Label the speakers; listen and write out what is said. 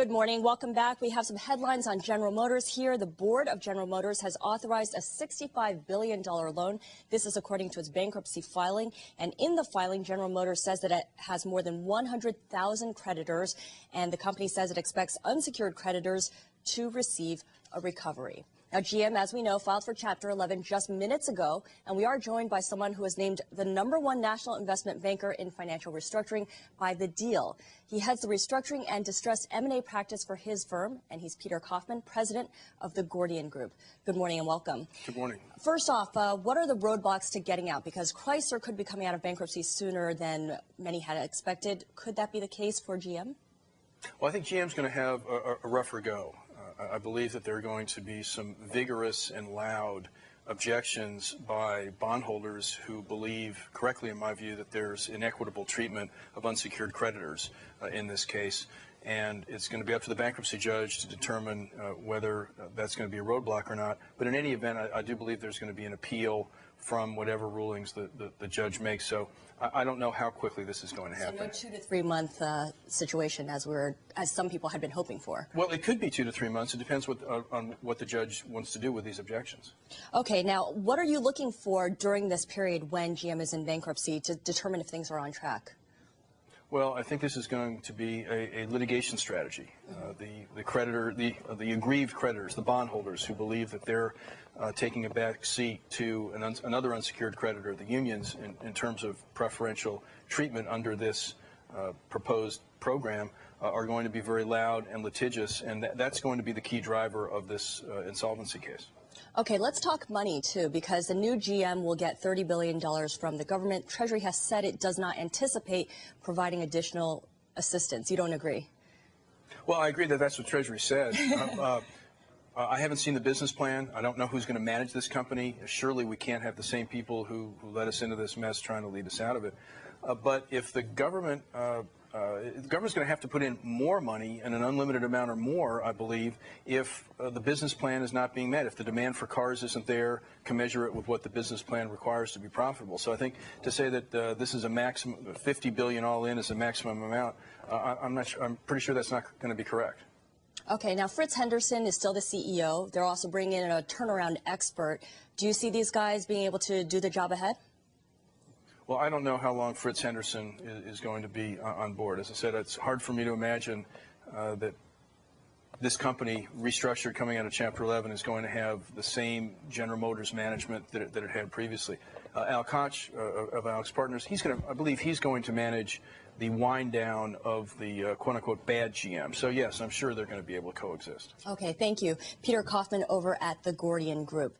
Speaker 1: Good morning. Welcome back. We have some headlines on General Motors here. The board of General Motors has authorized a $65 billion loan. This is according to its bankruptcy filing. And in the filing, General Motors says that it has more than 100,000 creditors, and the company says it expects unsecured creditors to receive a recovery. Now, GM, as we know, filed for Chapter 11 just minutes ago, and we are joined by someone who is named the #1 national investment banker in financial restructuring by The Deal. He heads the restructuring and distressed M&A practice for his firm, and he's Peter Kaufman, president of the Gordian Group. Good morning and welcome.
Speaker 2: Good morning.
Speaker 1: First off, what are the roadblocks to getting out? Because Chrysler could be coming out of bankruptcy sooner than many had expected. Could that be the case for GM?
Speaker 2: Well, I think GM's going to have a rougher go. I believe that there are going to be some vigorous and loud objections by bondholders who believe, correctly in my view, that there's inequitable treatment of unsecured creditors in this case. And it's going to be up to the bankruptcy judge to determine whether that's going to be a roadblock or not. But in any event, I do believe there's going to be an appeal from whatever rulings the judge makes. So I don't know how quickly this is going to happen.
Speaker 1: So no 2 to 3 month situation as some people had been hoping for.
Speaker 2: Well, it could be 2 to 3 months. It depends on what the judge wants to do with these objections.
Speaker 1: Okay. Now, what are you looking for during this period when GM is in bankruptcy to determine if things are on track?
Speaker 2: Well, I think this is going to be a litigation strategy. The aggrieved creditors, the bondholders who believe that they're taking a back seat to another unsecured creditor, the unions, in terms of preferential treatment under this proposed program, are going to be very loud and litigious, and that's going to be the key driver of this insolvency case.
Speaker 1: Okay, let's talk money, too, because the new GM will get $30 billion from the government. Treasury has said it does not anticipate providing additional assistance. You don't agree?
Speaker 2: Well, I agree that that's what Treasury said. I haven't seen the business plan. I don't know who's going to manage this company. Surely we can't have the same people who led us into this mess trying to lead us out of it. But if the government's going to have to put in more money, and an unlimited amount or more, I believe, if the business plan is not being met. If the demand for cars isn't there, commensurate with what the business plan requires to be profitable. So I think to say that this is a maximum, $50 billion all in is a maximum amount, I'm pretty sure that's not going to be correct.
Speaker 1: Okay, now Fritz Henderson is still the CEO. They're also bringing in a turnaround expert. Do you see these guys being able to do the job ahead?
Speaker 2: Well, I don't know how long Fritz Henderson is going to be on board. As I said, it's hard for me to imagine that this company, restructured coming out of Chapter 11, is going to have the same General Motors management that it had previously. Al Koch of Alex Partners, I believe he's going to manage the wind down of the quote-unquote bad GM. So, yes, I'm sure they're going to be able to coexist.
Speaker 1: Okay, thank you. Peter Kaufman over at the Gordian Group.